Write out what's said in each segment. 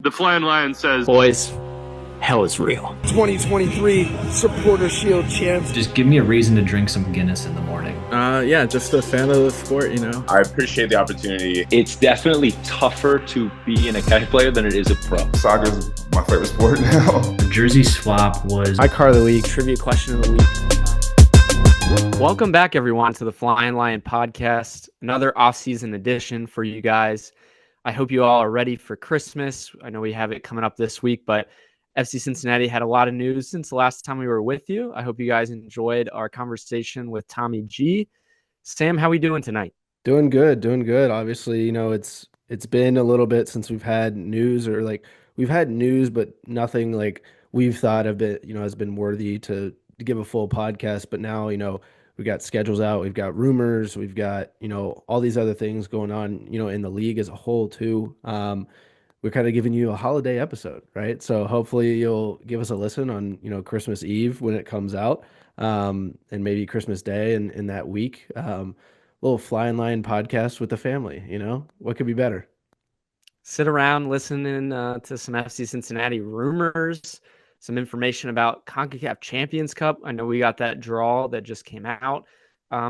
The Flyin Lion says, Boys, hell is real. 2023 Supporter Shield champs. Just give me a reason to drink some Guinness in the morning. Yeah, just a fan of the sport, you know. I appreciate the opportunity. It's definitely tougher to be an academy player than it is a pro. Soccer's my favorite sport now. The jersey swap was my car of the week, trivia question of the week. Welcome back, everyone, to the Flyin Lion podcast. Another off-season edition for you guys. I hope you all are ready for Christmas. I know we have it coming up this week, but FC Cincinnati had a lot of news since the last time we were with you. I hope you guys enjoyed our conversation with Tommy G. Sam, how we doing tonight? Doing good. Obviously, you know, it's been a little bit since we've had news, we've had news, but nothing like we've thought of it, you know, has been worthy to give a full podcast. But now, you know, we got schedules out, we've got rumors, we've got, you know, all these other things going on, you know, in the league as a whole too. We're kind of giving you a holiday episode, right? So hopefully you'll give us a listen on, you know, Christmas Eve when it comes out, and maybe Christmas Day and in that week. Little Flyin Lion podcast with the family, you know, what could be better? Sit around listening to some FC Cincinnati rumors, some information about CONCACAF Champions Cup. I know we got that draw that just came out.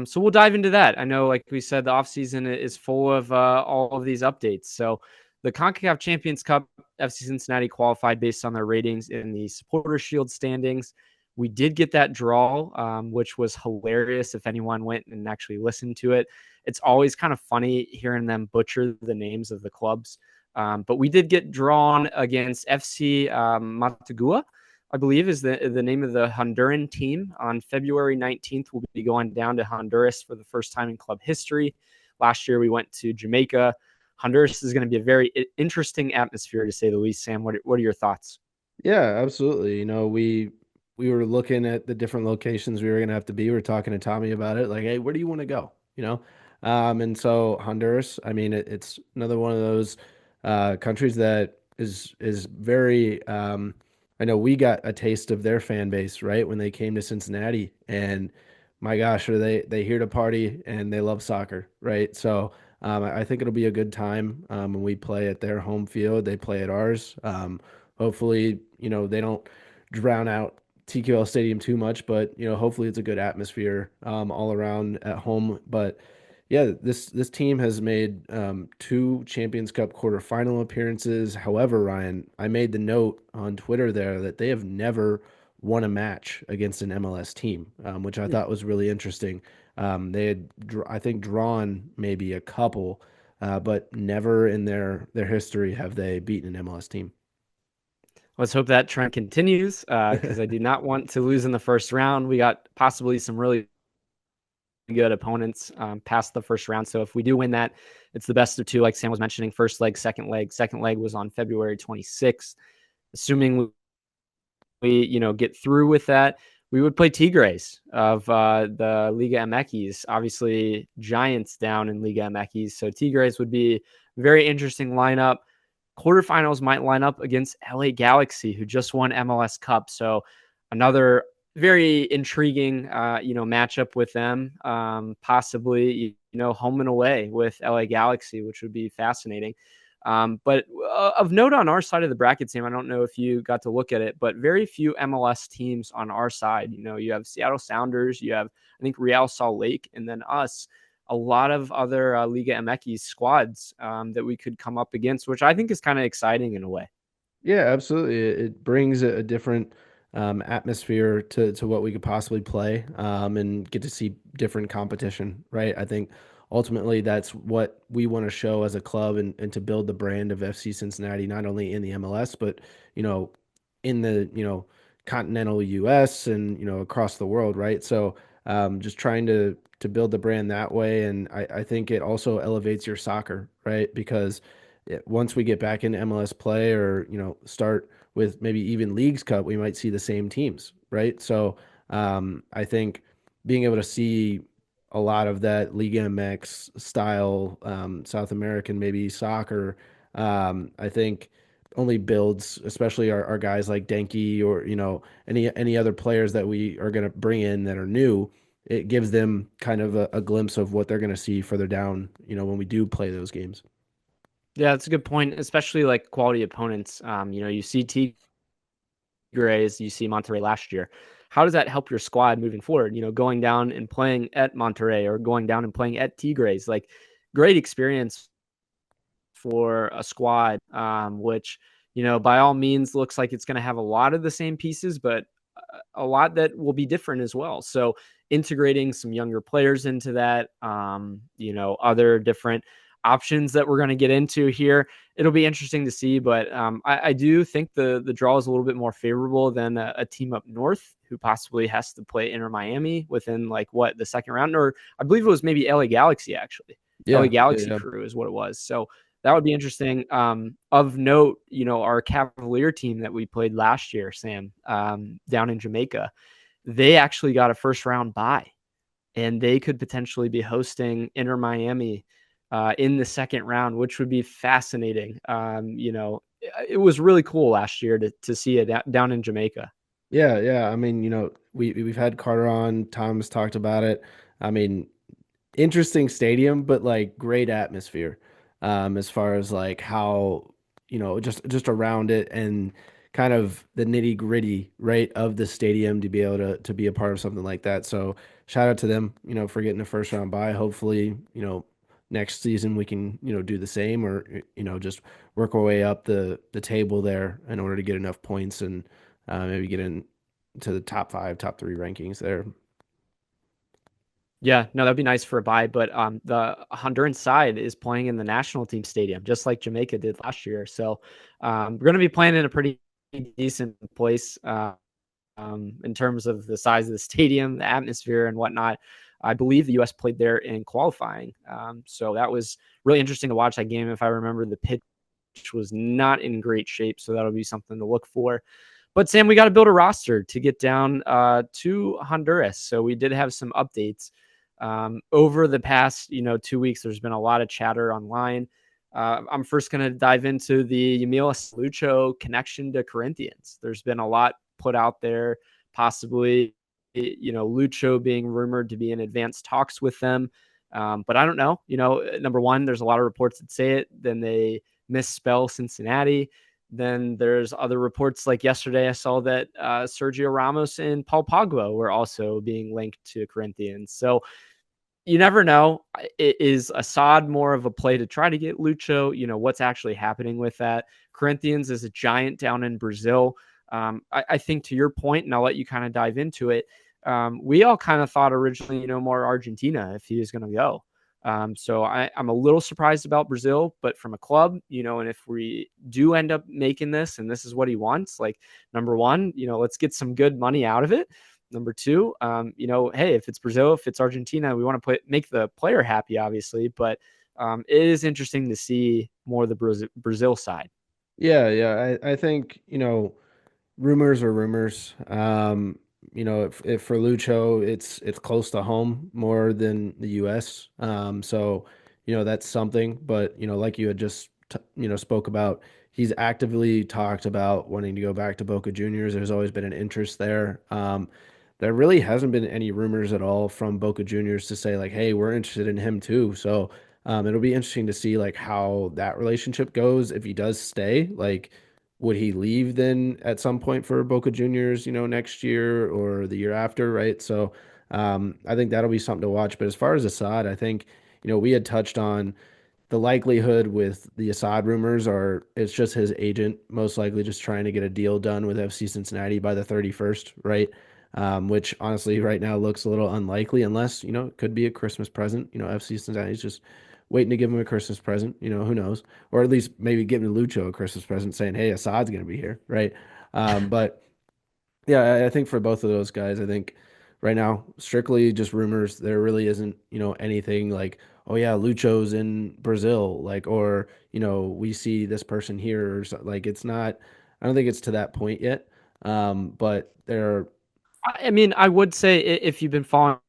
So we'll dive into that. I know, like we said, the offseason is full of all of these updates. So the CONCACAF Champions Cup, FC Cincinnati qualified based on their ratings in the Supporter Shield standings. We did get that draw, which was hilarious if anyone went and actually listened to it. It's always kind of funny hearing them butcher the names of the clubs. But we did get drawn against FC Matagua, I believe is the name of the Honduran team. On February 19th, we'll be going down to Honduras for the first time in club history. Last year, we went to Jamaica. Honduras is going to be a very interesting atmosphere, to say the least. Sam, what are your thoughts? Yeah, absolutely. You know, we were looking at the different locations we were going to have to be. We were talking to Tommy about it, like, hey, where do you want to go? You know, and so Honduras. I mean, it's another one of those countries that is very. I know we got a taste of their fan base, right, when they came to Cincinnati, and my gosh, are they here to party and they love soccer, right? So I think it'll be a good time when we play at their home field. They play at ours. Hopefully, you know, they don't drown out TQL Stadium too much, but you know, hopefully it's a good atmosphere all around at home. But yeah, this team has made 2 Champions Cup quarterfinal appearances. However, Ryan, I made the note on Twitter there that they have never won a match against an MLS team, which I thought was really interesting. They had, I think, drawn maybe a couple, but never in their history have they beaten an MLS team. Let's hope that trend continues, because I do not want to lose in the first round. We got possibly some really good opponents past the first round. So if we do win that, it's the best of 2, like Sam was mentioning. First leg, second leg. Second leg was on February 26th. Assuming we you know, get through with that, we would play Tigres of the Liga MX. Obviously, Giants down in Liga MX. So Tigres would be a very interesting lineup. Quarterfinals might line up against LA Galaxy, who just won MLS Cup. So another very intriguing, you know, matchup with them. Possibly, you know, home and away with LA Galaxy, which would be fascinating. But of note on our side of the bracket, Sam, I don't know if you got to look at it, but very few MLS teams on our side. You know, you have Seattle Sounders, you have, I think, Real Salt Lake, and then us. A lot of other Liga MX squads that we could come up against, which I think is kind of exciting in a way. Yeah, absolutely. It brings a different atmosphere to what we could possibly play, and get to see different competition, right? I think ultimately that's what we want to show as a club, and to build the brand of FC Cincinnati, not only in the MLS, but, you know, in the, you know, continental US and, you know, across the world, right? So just trying to build the brand that way. And I think it also elevates your soccer, right? Because once we get back into MLS play, or, you know, start with maybe even Leagues Cup, we might see the same teams, right? So I think being able to see a lot of that Liga MX style, South American maybe soccer, I think only builds, especially our guys like Denki, or, you know, any other players that we are going to bring in that are new. It gives them kind of a glimpse of what they're going to see further down, you know, when we do play those games. Yeah, that's a good point, especially like quality opponents. You see Tigres, you see Monterrey last year. How does that help your squad moving forward? Going down and playing at Monterrey or going down and playing at Tigres, like great experience for a squad, which, by all means looks like it's going to have a lot of the same pieces, but a lot that will be different as well. So integrating some younger players into that, other different options that we're going to get into here. It'll be interesting to see, but I do think the draw is a little bit more favorable than a team up north who possibly has to play Inter Miami within the second round, or I believe it was maybe LA Galaxy actually. LA Yeah, yeah, Galaxy yeah. crew is what it was. So that would be interesting. Of note, our Cavalier team that we played last year, Sam, down in Jamaica, they actually got a first round bye, and they could potentially be hosting Inter Miami in the second round, which would be fascinating. It was really cool last year to see it down in Jamaica. Yeah, yeah. I mean, we've had Carter on. Tom's talked about it. I mean, interesting stadium, but like great atmosphere. As far as like how, just around it and kind of the nitty-gritty, right, of the stadium to be able to be a part of something like that. So shout out to them, for getting a first round bye. Hopefully, next season we can, do the same or, just work our way up the table there in order to get enough points and maybe get in to the top 5, top 3 rankings there. Yeah, no, that'd be nice for a bye. But the Honduran side is playing in the national team stadium, just like Jamaica did last year. So we're going to be playing in a pretty decent place in terms of the size of the stadium, the atmosphere, and whatnot. I believe the U.S. played there in qualifying. So that was really interesting to watch that game. If I remember, the pitch was not in great shape. So that'll be something to look for. But Sam, we got to build a roster to get down to Honduras. So we did have some updates over the past 2 weeks. There's been a lot of chatter online. I'm first going to dive into the Yamil Lucho connection to Corinthians. There's been a lot put out there, possibly Lucho being rumored to be in advanced talks with them. But I don't know. Number one, there's a lot of reports that say it. Then they misspell Cincinnati. Then there's other reports like yesterday I saw that Sergio Ramos and Paul Pogba were also being linked to Corinthians. So you never know. Is Asad more of a play to try to get Lucho? What's actually happening with that? Corinthians is a giant down in Brazil. I think to your point, and I'll let you kind of dive into it. We all kind of thought originally, more Argentina if he was going to go. So I'm a little surprised about Brazil, but from a club, and if we do end up making this and this is what he wants, like number one, let's get some good money out of it. Number two, hey, if it's Brazil, if it's Argentina, we want to make the player happy, obviously, but it is interesting to see more of the Brazil side. Yeah, yeah. I think, rumors are rumors. If for Lucho, it's close to home more than the U.S. So that's something. But like you had just spoke about, he's actively talked about wanting to go back to Boca Juniors. There's always been an interest there. There really hasn't been any rumors at all from Boca Juniors to say like, hey, we're interested in him too. So it'll be interesting to see like how that relationship goes if he does stay. Like, would he leave then at some point for Boca Juniors, next year or the year after, right? So I think that'll be something to watch. But as far as Assad, I think, we had touched on the likelihood with the Assad rumors are it's just his agent most likely just trying to get a deal done with FC Cincinnati by the 31st, right? Which honestly right now looks a little unlikely unless, it could be a Christmas present. FC Cincinnati's just waiting to give him a Christmas present, who knows? Or at least maybe giving Lucho a Christmas present saying, hey, Assad's going to be here, right? But yeah, I think for both of those guys, I think right now, strictly just rumors. There really isn't, anything like, oh yeah, Lucho's in Brazil, like, or, we see this person here or so, like it's not, I don't think it's to that point yet. But there I mean, I would say if you've been following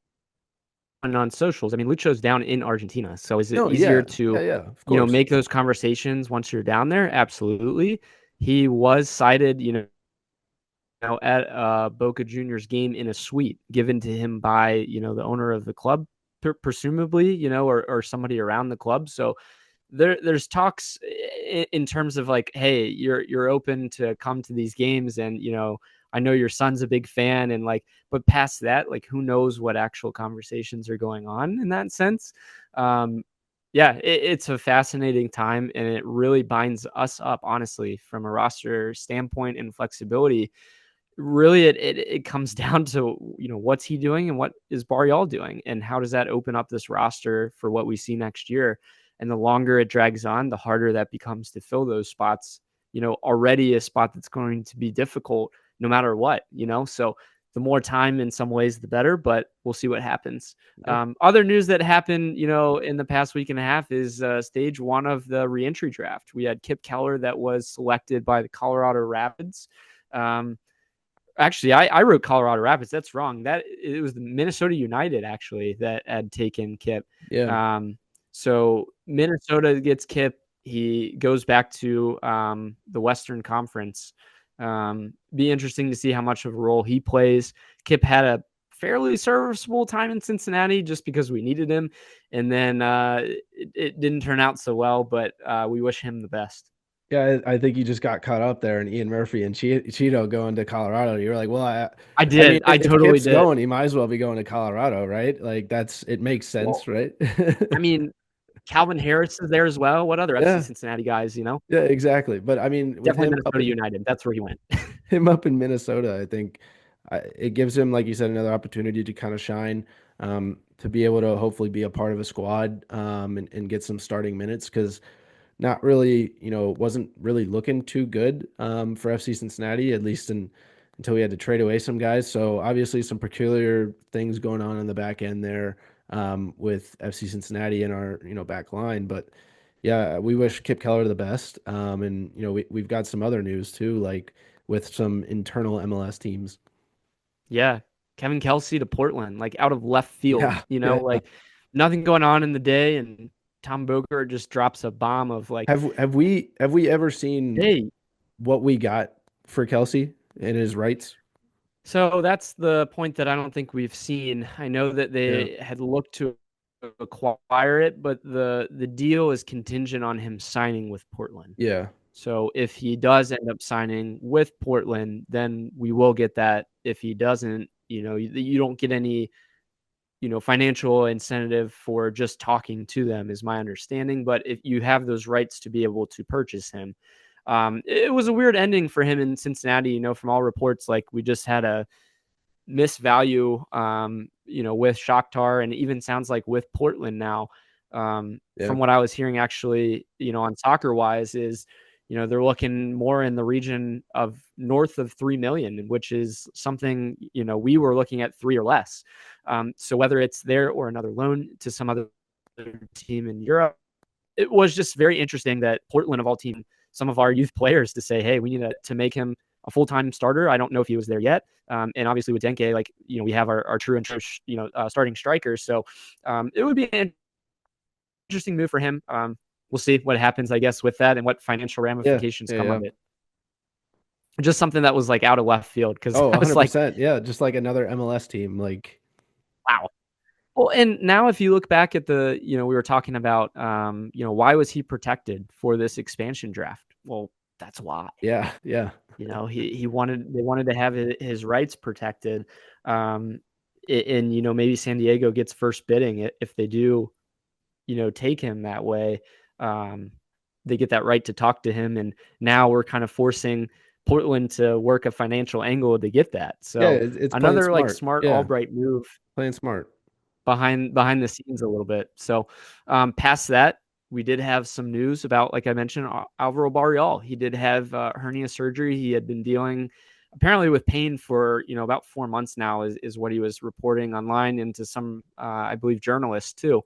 on socials, I mean, Lucho's down in Argentina. So is it no, easier yeah, yeah, to, yeah, of course. make those conversations once you're down there? Absolutely. He was cited, at Boca Juniors game in a suite given to him by, the owner of the club, presumably, or somebody around the club. So there's talks in terms of like, hey, you're open to come to these games, and I know your son's a big fan, and like, but past that, like, who knows what actual conversations are going on in that sense. Yeah, it's a fascinating time, and it really binds us up, honestly, from a roster standpoint and flexibility. Really, it comes down to, what's he doing and what is Barreal doing, and how does that open up this roster for what we see next year. And the longer it drags on, the harder that becomes to fill those spots. Already a spot that's going to be difficult no matter what. So the more time in some ways, the better, but we'll see what happens. Other news that happened, in the past week and a half is stage 1 of the reentry draft. We had Kip Keller that was selected by the Colorado Rapids. Actually, I wrote Colorado Rapids. That's wrong. It was the Minnesota United actually that had taken Kip. Yeah. So Minnesota gets Kip. He goes back to the Western Conference. Be interesting to see how much of a role he plays. Kip had a fairly serviceable time in Cincinnati just because we needed him, and then it didn't turn out so well. But we wish him the best. Yeah, I think you just got caught up there, and Ian Murphy and Cheeto going to Colorado. You were like, well, I did. mean, I if totally Kip's did. going, he might as well be going to Colorado, right? Like it makes sense, right? I mean, Calvin Harris is there as well. What other FC Cincinnati guys, Yeah, exactly. But I mean, with definitely him Minnesota United. That's where he went. him up in Minnesota, I think it gives him, like you said, another opportunity to kind of shine, to be able to hopefully be a part of a squad, and get some starting minutes, because not really, wasn't really looking too good for FC Cincinnati, at least until we had to trade away some guys. So obviously some peculiar things going on in the back end there, with FC Cincinnati and our, back line. But yeah, we wish Kip Keller the best. And, we've got some other news too, like with some internal MLS teams. Yeah. Kevin Kelsey to Portland, like out of left field, Yeah. like nothing going on in the day. And Tom Bogert just drops a bomb of like, Have we ever seen hey, what we got for Kelsey and his rights? so that's the point that I don't think we've seen. I know that they had looked to acquire it, but the deal is contingent on him signing with Portland. Yeah. So if he does end up signing with Portland, then we will get that. If he doesn't, you don't get any, financial incentive for just talking to them, is my understanding. But if you have those rights to be able to purchase him, it was a weird ending for him in Cincinnati. From all reports, like we just had a misvalue, with Shakhtar, and even sounds like with Portland now. From what I was hearing, actually, on Soccer Wise, is they're looking more in the region of north of 3 million, which is something, we were looking at 3 or less. So whether it's there or another loan to some other team in Europe, it was just very interesting that Portland, of all teams, some of our youth players to say, hey, we need to make him a full-time starter. I don't know if he was there yet. And obviously with Denke, like, we have our true and true, starting strikers. So it would be an interesting move for him. We'll see what happens, I guess, with that and what financial ramifications come of it. Just something that was like out of left field, because 100%. Yeah, just like another MLS team. Like, wow. Well, and now if you look back at the, we were talking about, why was he protected for this expansion draft? Well, that's why. Yeah. They wanted to have his rights protected. And maybe San Diego gets first bidding if they do, take him that way. They get that right to talk to him, and now we're kind of forcing Portland to work a financial angle to get that. So it's another like smart Albright move, playing smart behind the scenes a little bit. So past that, we did have some news about, like I mentioned, Alvaro Barreal. He did have hernia surgery. He had been dealing apparently with pain for, about 4 months now, is what he was reporting online, and to some, I believe, journalists too.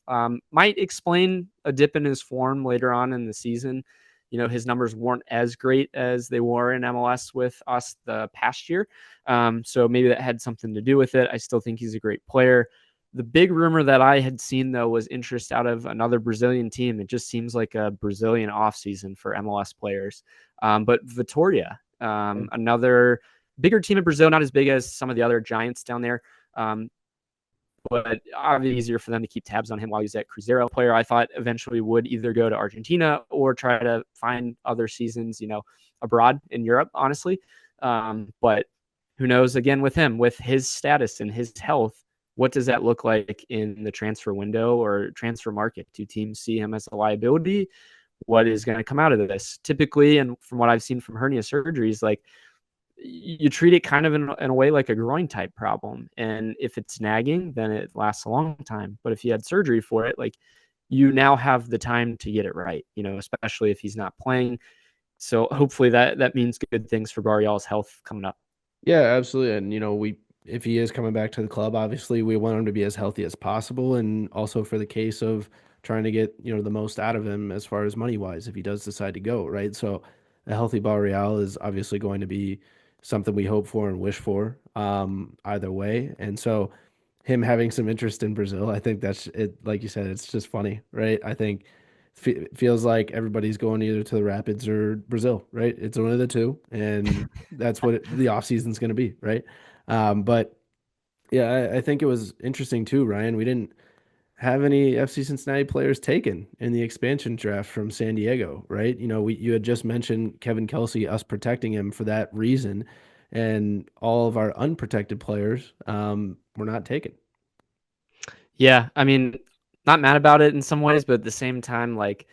Might explain a dip in his form later on in the season. His numbers weren't as great as they were in MLS with us the past year. So maybe that had something to do with it. I still think he's a great player. The big rumor that I had seen, though, was interest out of another Brazilian team. It just seems like a Brazilian offseason for MLS players. But Vitória, another bigger team in Brazil, not as big as some of the other giants down there, but obviously easier for them to keep tabs on him while he's at Cruzeiro. Player I thought eventually would either go to Argentina or try to find other seasons, abroad in Europe, honestly. But who knows, again, with him, with his status and his health, what does that look like in the transfer window or transfer market? Do teams see him as a liability? What is going to come out of this? Typically, and from what I've seen from hernia surgeries, like you treat it kind of in a way like a groin type problem. And if it's nagging, then it lasts a long time. But if you had surgery for it, like you now have the time to get it right, especially if he's not playing. So hopefully that means good things for Barreal's health coming up. Yeah, absolutely. And if he is coming back to the club, obviously we want him to be as healthy as possible, and also for the case of trying to get, the most out of him as far as money wise if he does decide to go, right? So a healthy Barreal is obviously going to be something we hope for and wish for, either way. And so him having some interest in Brazil, I think that's it. Like you said, it's just funny, right? I think feels like everybody's going either to the Rapids or Brazil, right? It's one of the two, and that's what the off season's going to be, right? But yeah, I think it was interesting too, Ryan. We didn't have any FC Cincinnati players taken in the expansion draft from San Diego, right? You had just mentioned Kevin Kelsey, us protecting him for that reason, and all of our unprotected players were not taken. Yeah, I mean, not mad about it in some ways, but at the same time, like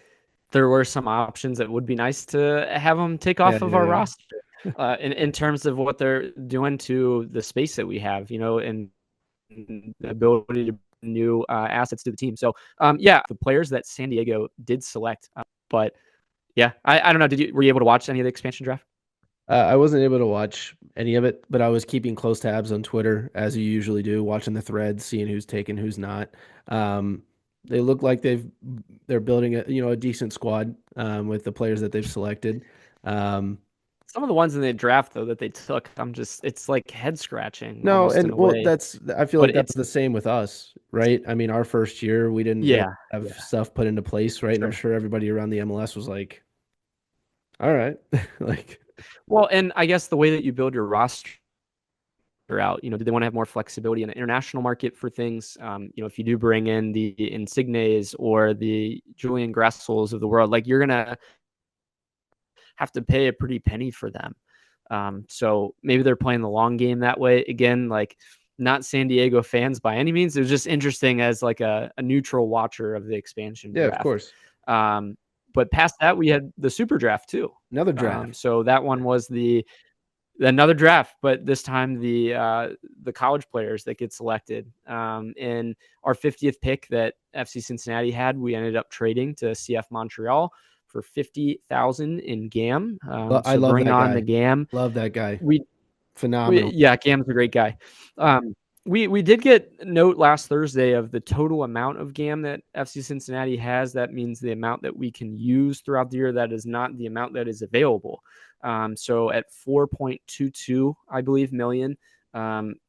there were some options that would be nice to have them take Yeah, off of yeah, our yeah. roster in terms of what they're doing to the space that we have, and the ability to bring new assets to the team. So, yeah, the players that San Diego did select, but yeah, I don't know. Were you able to watch any of the expansion draft? I wasn't able to watch any of it, but I was keeping close tabs on Twitter, as you usually do, watching the threads, seeing who's taken, who's not. They look like they're building a decent squad with the players that they've selected. Some of the ones in the draft though that they took, it's like head scratching No, almost in and a well, way. I feel But like that was it's the same with us, right? I mean, our first year we didn't really yeah, have yeah, stuff put into place, right? And I'm sure. sure everybody around the MLS was like, "All right," like, Well, and I guess the way that you build your roster out, do they want to have more flexibility in the international market for things? If you do bring in the Insignes or the Julian Gressels of the world, like you're gonna have to pay a pretty penny for them. So maybe they're playing the long game that way. Again, like not San Diego fans by any means. It was just interesting as like a neutral watcher of the expansion yeah, of draft. course, But past that, we had the super draft too. another draft. So that one was another draft, but this time the college players that get selected. In our 50th pick that FC Cincinnati had, we ended up trading to CF Montreal for 50,000 in GAM. I So love bring that on the guy. GAM. Love that guy. We Phenomenal. yeah, Gam's a great guy. We did get note last Thursday of the total amount of GAM that FC Cincinnati has. That means the amount that we can use throughout the year. That is not the amount that is available. So at 4.22, I believe, million,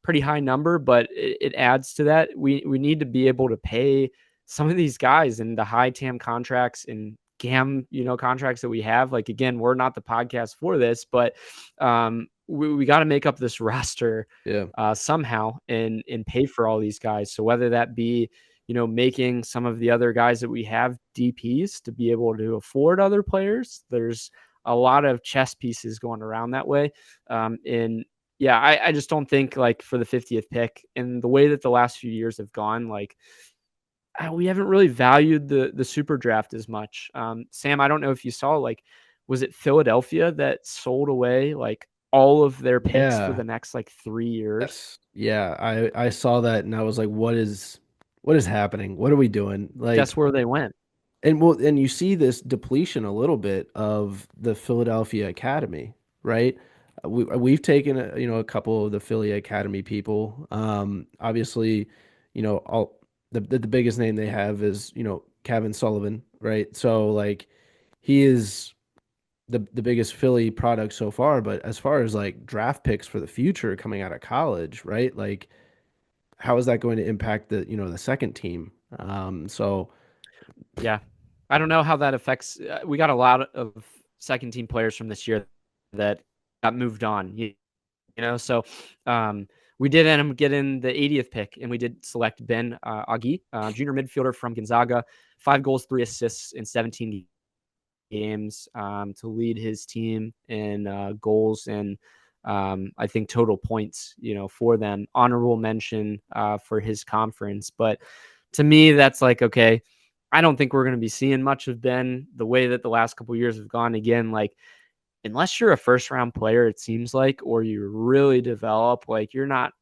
pretty high number, but it adds to that. We need to be able to pay some of these guys in the high TAM contracts and GAM, contracts that we have. Like, again, we're not the podcast for this, but we got to make up this roster Yeah. somehow and pay for all these guys. So whether that be, making some of the other guys that we have DPs to be able to afford other players, there's a lot of chess pieces going around that way. And yeah, I just don't think like for the 50th pick and the way that the last few years have gone, like we haven't really valued the super draft as much. Sam, I don't know if you saw, like, was it Philadelphia that sold away like all of their picks for Yeah. the next like 3 years? Yes. Yeah. I saw that and I was like, what is happening? What are we doing? Guess Like, where they went? and you see this depletion a little bit of the Philadelphia Academy, right? We've taken a couple of the Philly Academy people. Obviously, all the biggest name they have is Kevin Sullivan, right? So like he is the biggest Philly product so far. But as far as like draft picks for the future coming out of college, right? Like how is that going to impact the second team? So Yeah, I don't know how that affects. We got a lot of second team players from this year that got moved on. So we did end up getting the 80th pick, and we did select Ben Agui, junior midfielder from Gonzaga, 5 goals, 3 assists in 17 games to lead his team in goals and I think total points, for them. Honorable mention for his conference. But to me, that's like, okay, I don't think we're going to be seeing much of Ben the way that the last couple of years have gone. Again, like, unless you're a first round player, it seems like, or you really develop, like you're not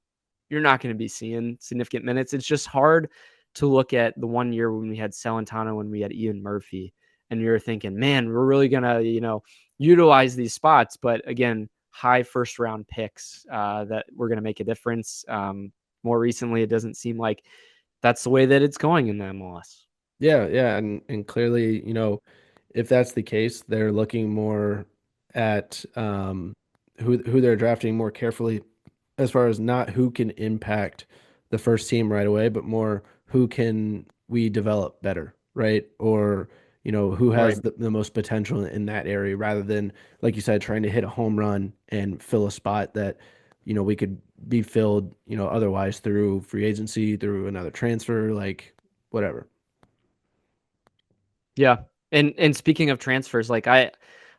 going to be seeing significant minutes. It's just hard to look at the one year when we had Celentano, when we had Ian Murphy, and you're thinking, man, we're really going to, utilize these spots. But again, high first round picks that we're going to make a difference. More recently, it doesn't seem like that's the way that it's going in the MLS. Yeah, yeah, and clearly, if that's the case, they're looking more at who they're drafting more carefully, as far as not who can impact the first team right away, but more who can we develop better, right? Or, who Right. has the most potential in that area, rather than, like you said, trying to hit a home run and fill a spot that, we could be filled, otherwise through free agency, through another transfer, like whatever. Yeah. And speaking of transfers, like I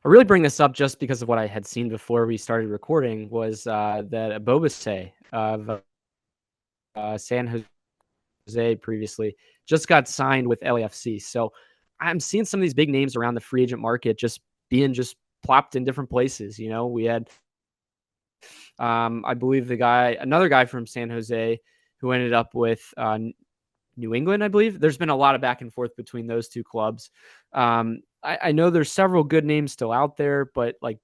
really bring this up just because of what I had seen before we started recording was that Bobase of San Jose previously just got signed with LAFC. So I'm seeing some of these big names around the free agent market just being just plopped in different places. We had I believe another guy from San Jose who ended up with New England, I believe. There's been a lot of back and forth between those two clubs. I know there's several good names still out there, but like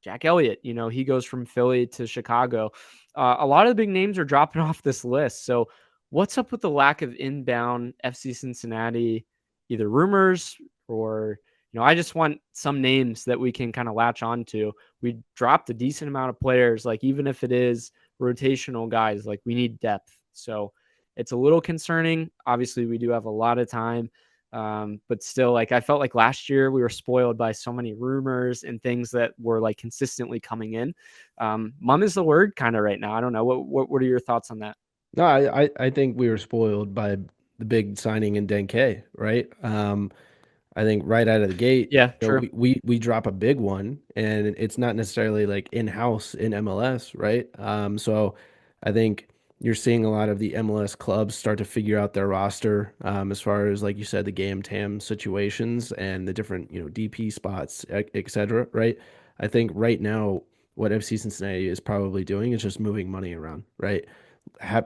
Jack Elliott, he goes from Philly to Chicago. A lot of the big names are dropping off this list. So what's up with the lack of inbound FC Cincinnati, either rumors or, I just want some names that we can kind of latch on to. We dropped a decent amount of players, like even if it is rotational guys, like we need depth. So it's a little concerning. Obviously, we do have a lot of time. But still, like I felt like last year we were spoiled by so many rumors and things that were like consistently coming in. Mum is the word kind of right now. I don't know. What are your thoughts on that? No, I think we were spoiled by the big signing in Denke, right? I think right out of the gate, Yeah, true. we drop a big one, and it's not necessarily like in-house in MLS, right? So I think you're seeing a lot of the MLS clubs start to figure out their roster, as far as, like you said, the GAM TAM situations and the different, DP spots, et cetera, right? I think right now what FC Cincinnati is probably doing is just moving money around, right?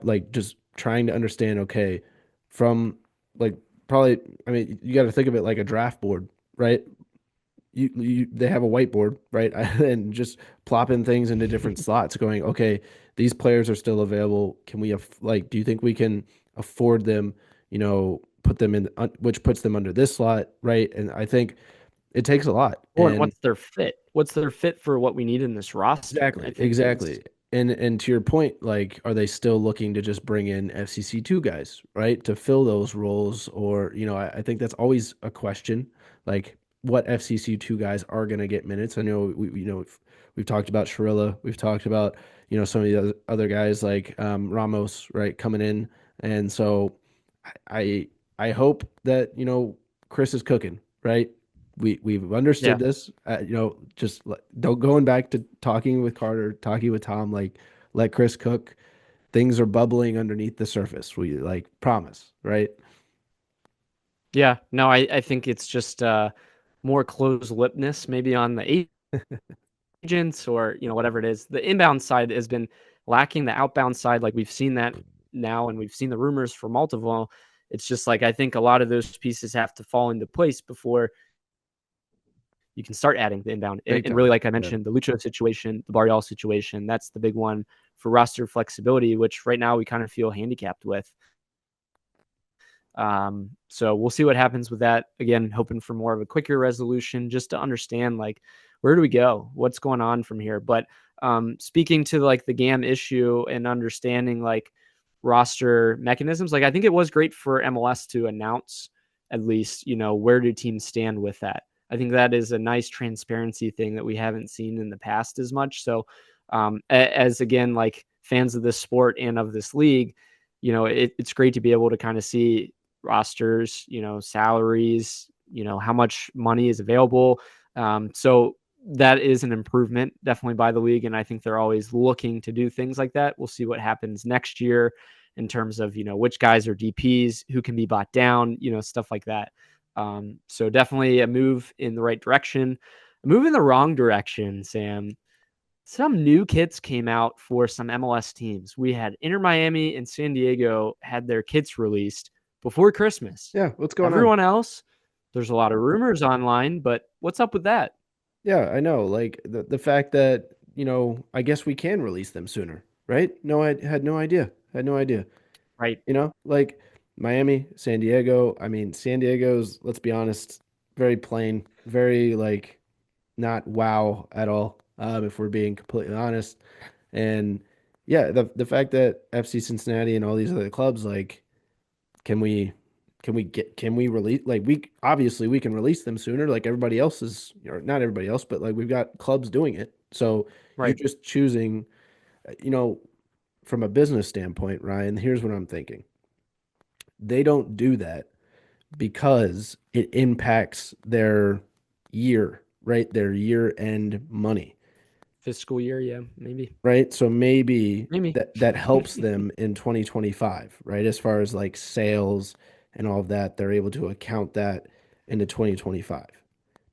Like just trying to understand, okay, from like probably, I mean, you got to think of it like a draft board, right? They have a whiteboard, right? And just plopping things into different slots, going, okay, these players are still available. Can we like, do you think we can afford them? Put them in, which puts them under this slot, right? And I think it takes a lot. Well, and And what's their fit? What's their fit for what we need in this roster? I exactly, think is exactly. And to your point, like, are they still looking to just bring in FCC2 guys, right, to fill those roles? Or, I think that's always a question, like what FCC2 guys are going to get minutes. I know we've talked about Shirilla, we've talked about, some of the other guys like Ramos, right, coming in. And so I I hope that, Chris is cooking, right? We've understood yeah. this. Just don't going back to talking with Carter, talking with Tom. Like, let Chris cook. Things are bubbling underneath the surface. We like promise, right? Yeah. No, I think it's just more closed lipness maybe on the agents or, whatever it is. The inbound side has been lacking. The outbound side, like we've seen that now and we've seen the rumors for multiple. It's just like I think a lot of those pieces have to fall into place before you can start adding the inbound. Big And really, time. like I Yeah. mentioned, the Lucho situation, the Barreal situation, that's the big one for roster flexibility, which right now we kind of feel handicapped with. So we'll see what happens with that. Again, hoping for more of a quicker resolution just to understand like where do we go? What's going on from here? But speaking to like the GAM issue and understanding like roster mechanisms, like I think it was great for MLS to announce at least, where do teams stand with that. I think that is a nice transparency thing that we haven't seen in the past as much. So as again, like fans of this sport and of this league, it's great to be able to kind of see rosters, salaries, how much money is available. So that is an improvement definitely by the league. And I think they're always looking to do things like that. We'll see what happens next year in terms of, which guys are DPs, who can be bought down, stuff like that. So definitely a move in the right direction. A move in the wrong direction, Sam. Some new kits came out for some MLS teams. We had Inter Miami and San Diego had their kits released before Christmas. Yeah, what's going on? Everyone else, there's a lot of rumors online, but what's up with that? Yeah, I know. Like the fact that, I guess we can release them sooner, right? No, I had no idea. Had no idea. Right. Like Miami, San Diego. I mean, San Diego's, let's be honest, very plain, very like not wow at all, if we're being completely honest. And yeah, the fact that FC Cincinnati and all these other clubs, like, can we can we release, like, we obviously we can release them sooner, like everybody else is, or not everybody else, but like we've got clubs doing it. So you're Right. just choosing, you know, from a business standpoint, Ryan, here's what I'm thinking. They don't do that because it impacts their year, right? Their year end money, Fiscal year, yeah, maybe. right? So maybe Maybe. that helps them in 2025, right? As far as like sales and all of that, they're able to account that into 2025.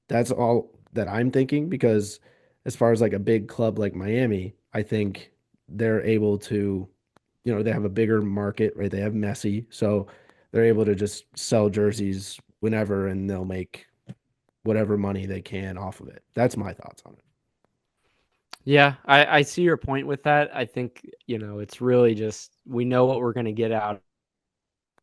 That's all that I'm thinking, because as far as like a big club like Miami, I think they're able to, they have a bigger market, right? They have Messi, so they're able to just sell jerseys whenever and they'll make whatever money they can off of it. That's my thoughts on it. Yeah, I see your point with that. I think, it's really just we know what we're going to get out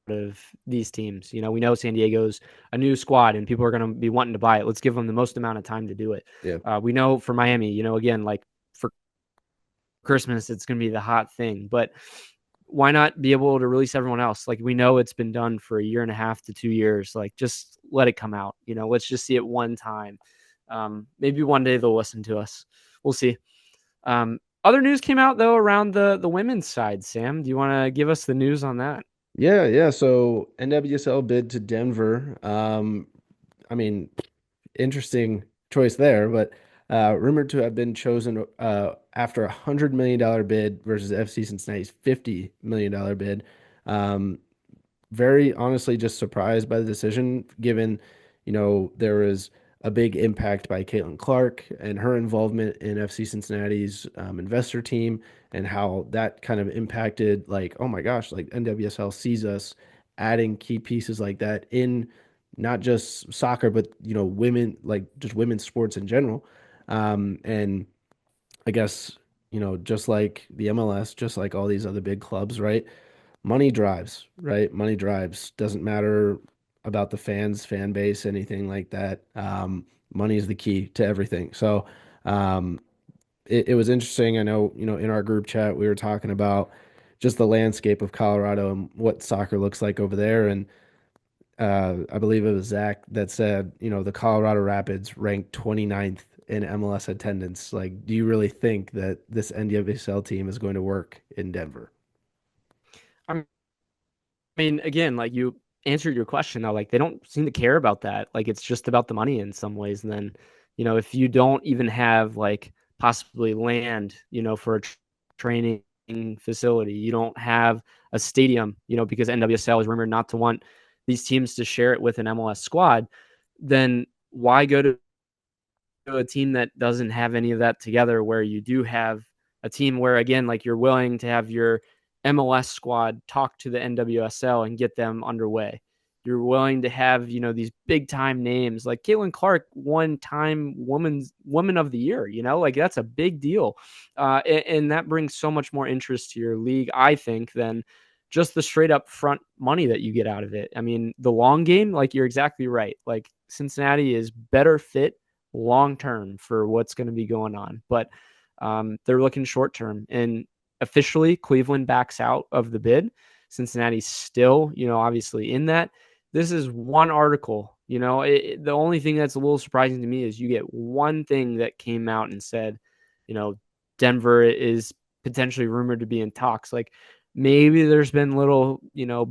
of these teams. We know San Diego's a new squad and people are going to be wanting to buy it. Let's give them the most amount of time to do it. Yeah. We know for Miami, again, like for Christmas, it's going to be the hot thing. But why not be able to release everyone else? Like, we know it's been done for a year and a half to 2 years. Like, just let it come out. Let's just see it one time. Maybe one day they'll listen to us. We'll see. Other news came out though around the women's side. Sam, do you want to give us the news on that? Yeah. So NWSL bid to Denver. I mean, interesting choice there, but rumored to have been chosen after $100 million bid versus FC Cincinnati's $50 million bid. Very honestly just surprised by the decision, given, there was a big impact by Caitlin Clark and her involvement in FC Cincinnati's investor team, and how that kind of impacted, like, oh my gosh, like NWSL sees us adding key pieces like that in not just soccer, but, women, like just women's sports in general. And I guess, just like the MLS, just like all these other big clubs, right? Money drives, right? Money drives. Doesn't matter about the fans, fan base, anything like that. Money is the key to everything. So it was interesting. I know, in our group chat, we were talking about just the landscape of Colorado and what soccer looks like over there. And I believe it was Zach that said, the Colorado Rapids ranked 29th in MLS attendance. Like, do you really think that this NWSL team is going to work in Denver? I mean, again, like you answered your question though, like they don't seem to care about that. Like it's just about the money in some ways. And then, if you don't even have like possibly land, for a training facility, you don't have a stadium, because NWSL is rumored not to want these teams to share it with an MLS squad, then why go to a team that doesn't have any of that together, where you do have a team where, again, like you're willing to have your MLS squad talk to the NWSL and get them underway. You're willing to have, these big time names like Caitlin Clark, one-time woman of the year, like that's a big deal. And that brings so much more interest to your league, I think, than just the straight up front money that you get out of it. I mean, the long game, like you're exactly right. Like Cincinnati is better fit long term for what's going to be going on, but they're looking short term. And officially, Cleveland backs out of the bid. Cincinnati's still, obviously in that. This is one article. The only thing that's a little surprising to me is you get one thing that came out and said, Denver is potentially rumored to be in talks. Like maybe there's been little,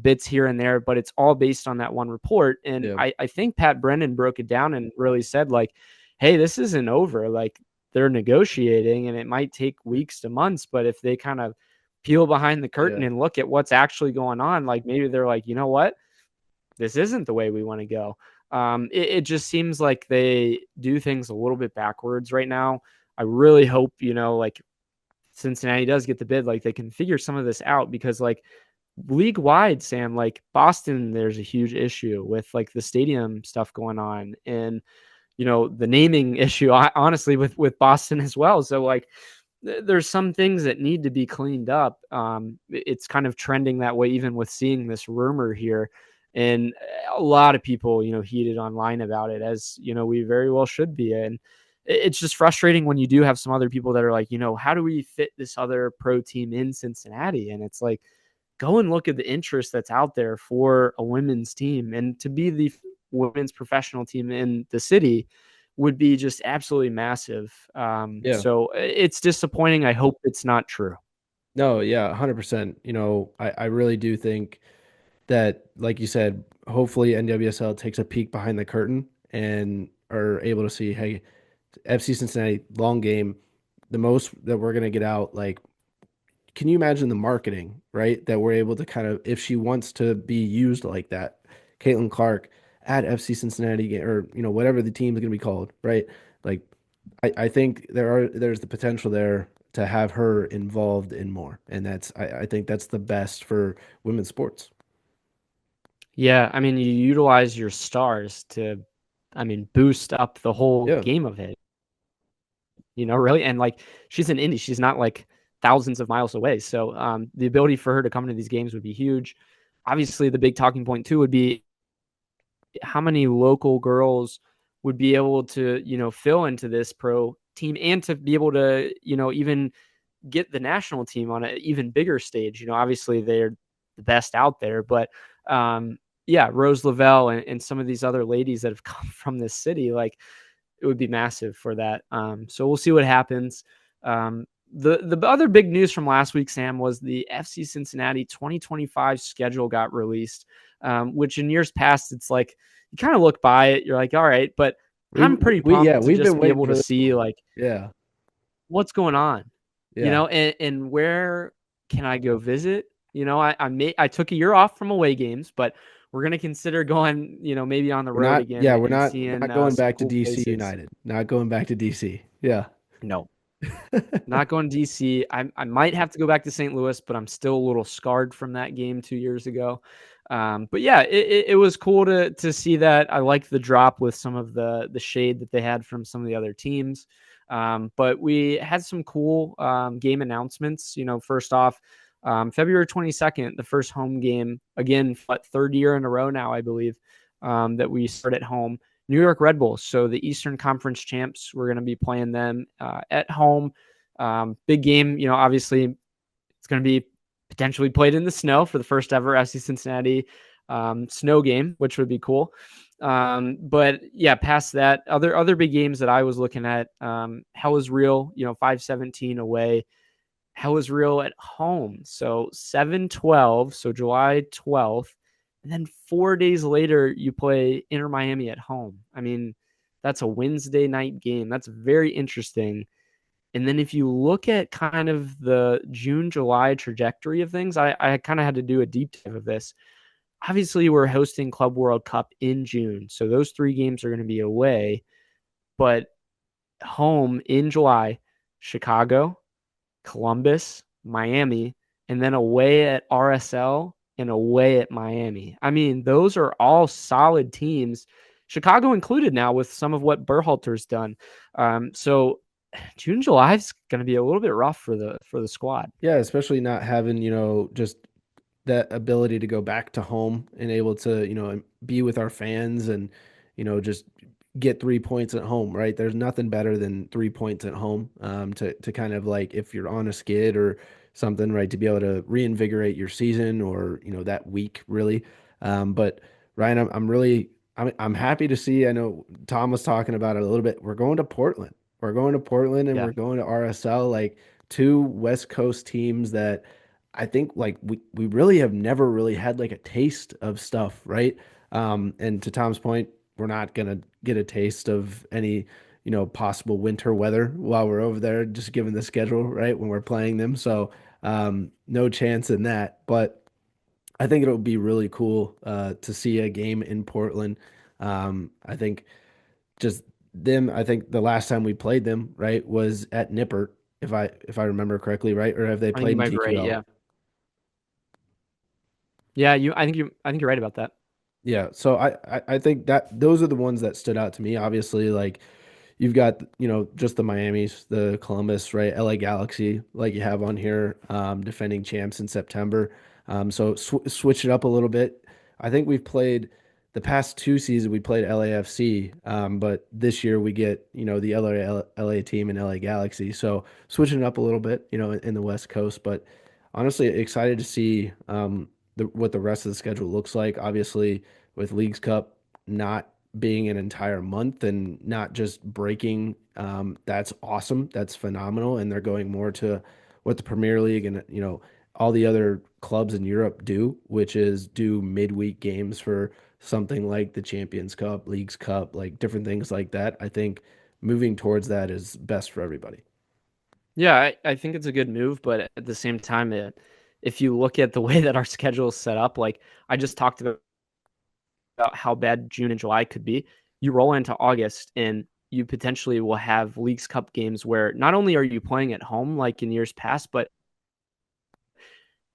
bits here and there, but it's all based on that one report. And Yeah. I think Pat Brennan broke it down and really said, like, hey, this isn't over. Like they're negotiating and it might take weeks to months, but if they kind of peel behind the curtain Yeah. and look at what's actually going on, like maybe they're like, you know what? This isn't the way we want to go. It just seems like they do things a little bit backwards right now. I really hope, like Cincinnati does get the bid, like they can figure some of this out because like league wide, Sam, like Boston, there's a huge issue with like the stadium stuff going on and, the naming issue, honestly, with Boston as well. So like there's some things that need to be cleaned up. It's kind of trending that way, even with seeing this rumor here. And a lot of people, heated online about it, as we very well should be. And it's just frustrating when you do have some other people that are like, how do we fit this other pro team in Cincinnati? And it's like, go and look at the interest that's out there for a women's team, and to be the women's professional team in the city would be just absolutely massive. Yeah. So it's disappointing. I hope it's not true. No, yeah, 100%. I really do think that, like you said, hopefully NWSL takes a peek behind the curtain and are able to see, hey, FC Cincinnati, long game, the most that we're going to get out. Like, can you imagine the marketing, right? That we're able to kind of, if she wants to be used like that, Caitlin Clark at FC Cincinnati, or, whatever the team is going to be called, right? Like, I think there's the potential there to have her involved in more. And I think that's the best for women's sports. Yeah, I mean, you utilize your stars to, boost up the whole Yeah. game of it. Really, and like she's in Indy, she's not like thousands of miles away. So the ability for her to come into these games would be huge. Obviously, the big talking point too would be how many local girls would be able to, fill into this pro team and to be able to, even get the national team on an even bigger stage. Obviously they're the best out there, but yeah, Rose Lavelle and some of these other ladies that have come from this city, like it would be massive for that. So we'll see what happens. The other big news from last week, Sam, was the FC Cincinnati 2025 schedule got released, which in years past, it's like you kind of look by it, you're like, all right, but I'm pretty pumped to We've just been be waiting able for to this. see like Yeah. what's going on, Yeah. and where can I go visit? I took a year off from away games, but we're gonna consider going, maybe on the road again We're and not seeing going some back to cool DC places. United. Not going back to DC. Yeah. No, not going to DC. I might have to go back to St. Louis, but I'm still a little scarred from that game 2 years ago. But yeah, it was cool to see that. I liked the drop with some of the shade that they had from some of the other teams. But we had some cool game announcements. First off, February 22nd, the first home game, again, third year in a row now, I believe, that we start at home. New York Red Bulls, so the Eastern Conference champs, we're going to be playing them at home. Big game, obviously it's going to be potentially played in the snow for the first ever FC Cincinnati snow game, which would be cool. But yeah, past that, other big games that I was looking at, Hell is Real, 5-17 away. Hell is Real at home. So 7-12, so July 12th. And then 4 days later, you play Inter Miami at home. I mean, that's a Wednesday night game. That's very interesting. And then if you look at kind of the June, July trajectory of things, I kind of had to do a deep dive of this. Obviously, we're hosting Club World Cup in June. So those 3 games are going to be away. But home in July, Chicago, Columbus, Miami, and then away at RSL and away at Miami. I mean, those are all solid teams, Chicago included now with some of what Berhalter's done. So June, July is going to be a little bit rough for the squad. Yeah, especially not having, just that ability to go back to home and able to, be with our fans and, just get 3 points at home, right? There's nothing better than 3 points at home, to kind of like, if you're on a skid or something, right, to be able to reinvigorate your season or, that week really. But Ryan, I'm happy to see, I know Tom was talking about it a little bit. We're going to Portland. We're going to Portland and Yeah. we're going to RSL. Like, two West Coast teams that I think like we really have never really had like a taste of stuff, right? And to Tom's point, we're not gonna get a taste of any, possible winter weather while we're over there, just given the schedule, right? When we're playing them. So no chance in that. But I think it'll be really cool to see a game in Portland. I think just them. I think the last time we played them, right, was at Nippert, if I remember correctly, right? Or have they I think you played in might be right. TQL? Yeah. Yeah. I think you're right about that. Yeah. So I think that those are the ones that stood out to me. Obviously, like you've got, just the Miamis, the Columbus, right? LA Galaxy, like you have on here, defending champs in September. So switch it up a little bit. I think we've played the past two seasons, we played LAFC, but this year we get, the LA team and LA Galaxy. So switching it up a little bit, in the West Coast. But honestly, excited to see what the rest of the schedule looks like. Obviously, with Leagues Cup not being an entire month and not just breaking. That's awesome. That's phenomenal. And they're going more to what the Premier League and all the other clubs in Europe do, which is do midweek games for something like the Champions Cup, Leagues Cup, like different things like that. I think moving towards that is best for everybody. Yeah, I think it's a good move, but at the same time, if you look at the way that our schedule is set up, like I just talked about how bad June and July could be. You roll into August and you potentially will have Leagues Cup games where not only are you playing at home like in years past, but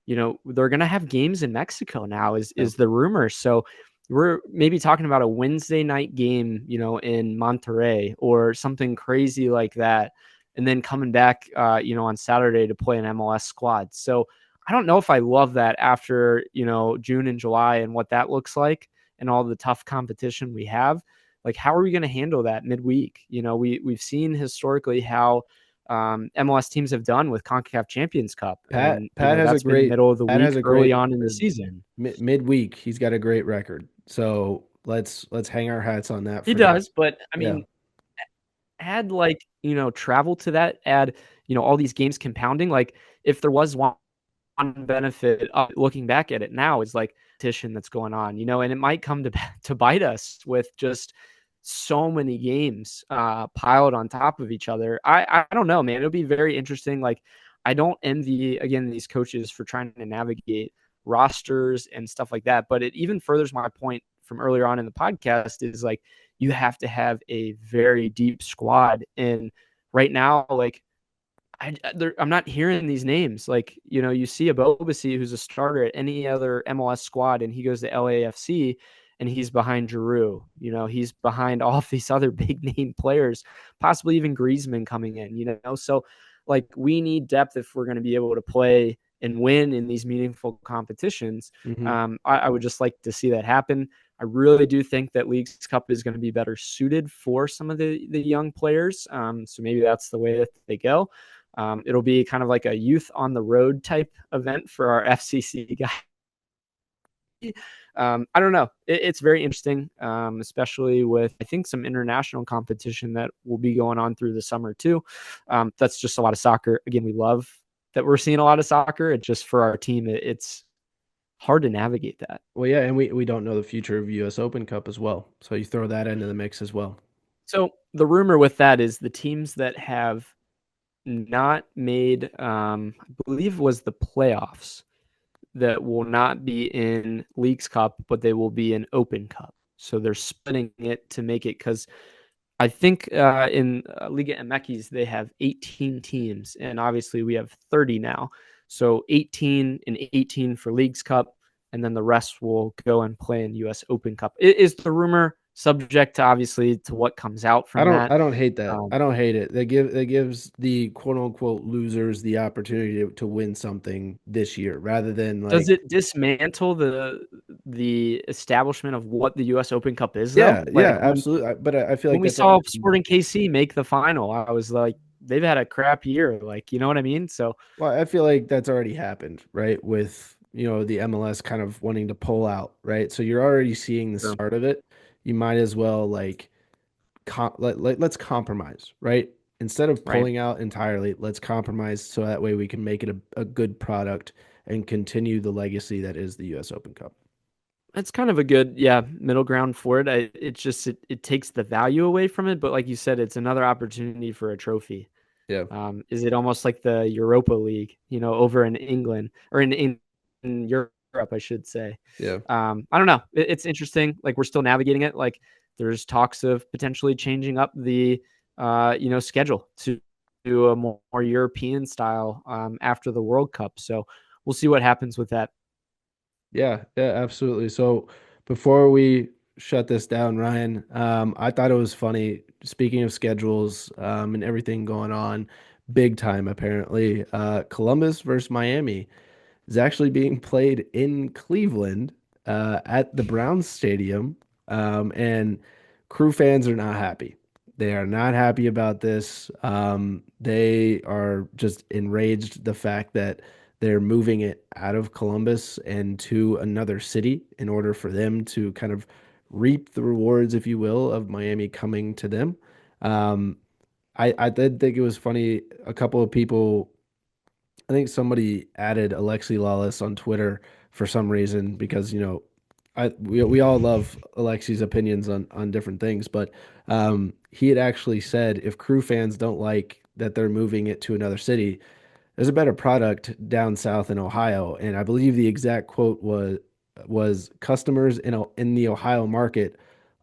they're going to have games in Mexico now Yeah. is the rumor. So we're maybe talking about a Wednesday night game, in Monterrey or something crazy like that. And then coming back, on Saturday to play an MLS squad. So I don't know if I love that after, June and July and what that looks like and all the tough competition we have. Like, how are we going to handle that midweek? We've seen historically how MLS teams have done with CONCACAF Champions Cup, Pat and Pat has a that's been great middle of the Pat has week, a early great on in the record. season. Midweek. He's got a great record. So let's hang our hats on that He for now. does, but I Yeah. mean, add like travel to that. Add all these games compounding. Like if there was one benefit looking back at it now is like competition that's going on, and it might come to bite us with just so many games piled on top of each other. I don't know, man. It'll be very interesting. Like I don't envy again these coaches for trying to navigate rosters and stuff like that. But it even furthers my point from earlier on in the podcast is like you have to have a very deep squad. And right now, like I'm not hearing these names. Like, you see a Bobasi who's a starter at any other MLS squad, and he goes to LAFC, and he's behind Giroud. He's behind all of these other big name players, possibly even Griezmann coming in. So like we need depth if we're going to be able to play and win in these meaningful competitions. Hmm. I would just like to see that happen. I really do think that Leagues Cup is going to be better suited for some of the young players. So maybe that's the way that they go. It'll be kind of like a youth on the road type event for our FCC guys. I don't know. It's very interesting, especially with, I think, some international competition that will be going on through the summer too. That's just a lot of soccer. Again, we love that we're seeing a lot of soccer. It's just for our team, it's hard to navigate that. Well, yeah, and we don't know the future of US Open Cup as well. So you throw that into the mix as well. So the rumor with that is the teams that have not made, I believe it was the playoffs that will not be in Leagues Cup, but they will be in Open Cup. So they're splitting it to make it because I think in Liga MX they have 18 teams, and obviously we have 30 now. So 18 and 18 for Leagues Cup, and then the rest will go and play in US Open Cup. Is the rumor subject to obviously to what comes out from that? I don't hate that. Um, I don't hate it. That gives the quote unquote losers the opportunity to win something this year rather than Does like it dismantle the establishment of what the US Open Cup is though? yeah, Like yeah, absolutely. But I feel when like we that's saw already Sporting KC make the final, I was like, they've had a crap year. Like, you know what I mean? So well, I feel like that's already happened, right? With, the MLS kind of wanting to pull out, right? So you're already seeing the sure. start of it. You might as well like let's compromise, right? instead of Right. pulling out entirely, let's compromise so that way we can make it a good product and continue the legacy that is the US Open Cup. It's kind of a good, middle ground for it. It takes the value away from it, but like you said, it's another opportunity for a trophy. Yeah. Is it almost like the Europa League, over in England or in Europe, I should say. Yeah. I don't know. It's interesting. Like we're still navigating it. Like there's talks of potentially changing up the, schedule to a more European style after the World Cup. So we'll see what happens with that. Yeah, absolutely. So before we shut this down, Ryan, I thought it was funny. Speaking of schedules, and everything going on, big time apparently. Columbus versus Miami is actually being played in Cleveland, at the Browns Stadium, and Crew fans are not happy. They are not happy about this. They are just enraged the fact that they're moving it out of Columbus and to another city in order for them to kind of reap the rewards, if you will, of Miami coming to them. Um, I did think it was funny. A couple of people, I think somebody added Alexi Lawless on Twitter for some reason because we all love Alexi's opinions on different things, but he had actually said if Crew fans don't like that they're moving it to another city, there's a better product down south in Ohio, and I believe the exact quote was customers in the Ohio market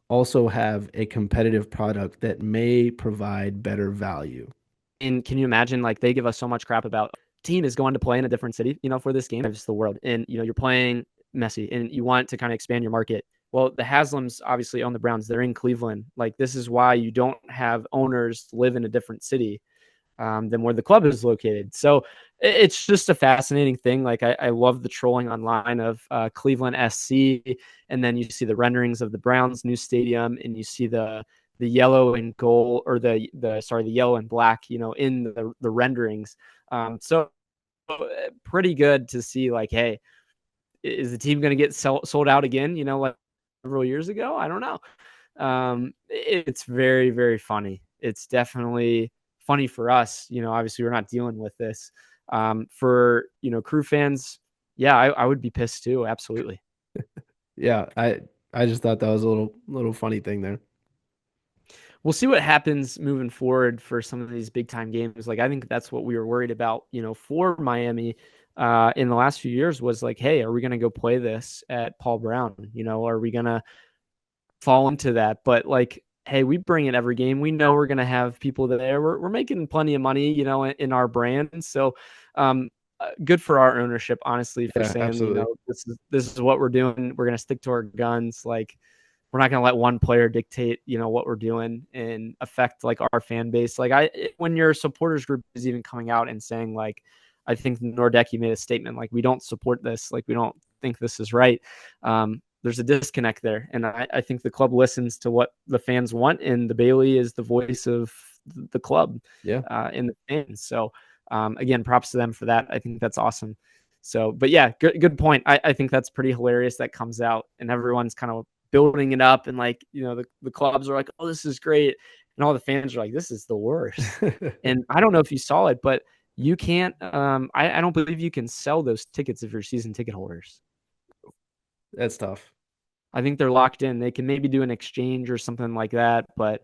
also have a competitive product that may provide better value. And can you imagine, like, they give us so much crap about team is going to play in a different city, for this game. It's the world. And, you're playing Messi and you want to kind of expand your market. Well, the Haslams obviously own the Browns. They're in Cleveland. Like, this is why you don't have owners live in a different city than where the club is located. So it's just a fascinating thing. Like, I love the trolling online of Cleveland SC. And then you see the renderings of the Browns new stadium and you see the yellow and gold, or the yellow and black, in the renderings. So pretty good to see, like, hey, is the team going to get sold out again? Like several years ago? I don't know. It's very, very funny. It's definitely funny for us. Obviously we're not dealing with this. For, Crew fans, yeah, I would be pissed too. Absolutely. Yeah, I just thought that was a little funny thing there. We'll see what happens moving forward for some of these big time games. Like, I think that's what we were worried about, for Miami in the last few years was like, hey, are we going to go play this at Paul Brown? Are we going to fall into that? But like, hey, we bring it every game. We know we're going to have people there. We're making plenty of money, in our brand. So, good for our ownership, honestly, for saying, absolutely. This is what we're doing. We're going to stick to our guns. Like, we're not going to let one player dictate, what we're doing and affect like our fan base. Like when your supporters group is even coming out and saying, like, I think Nordecki made a statement, like, we don't support this. Like, we don't think this is right. There's a disconnect there. And I think the club listens to what the fans want, and the Bailey is the voice of the club, and the fans. So, again, props to them for that. I think that's awesome. So, but yeah, good point. I think that's pretty hilarious that comes out and everyone's kind of building it up, and like, the clubs are like, oh, this is great, and all the fans are like, this is the worst. And I don't know if you saw it, but you can't I don't believe you can sell those tickets if you're season ticket holders. That's tough. I think they're locked in. They can maybe do an exchange or something like that, but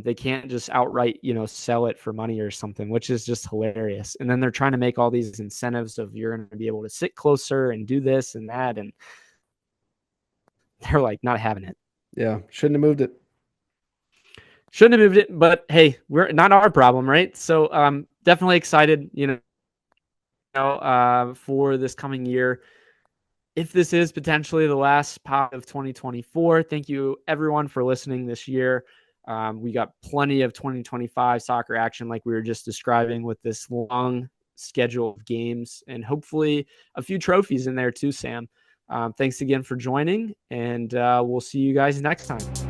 they can't just outright, sell it for money or something, which is just hilarious. And then they're trying to make all these incentives of you're going to be able to sit closer and do this and that, and they're like not having it. Yeah, shouldn't have moved it. Shouldn't have moved it, but hey, we're not our problem, right? So definitely excited, for this coming year. If this is potentially the last pod of 2024, thank you everyone for listening this year. We got plenty of 2025 soccer action, like we were just describing, with this long schedule of games and hopefully a few trophies in there too, Sam. Thanks again for joining, and we'll see you guys next time.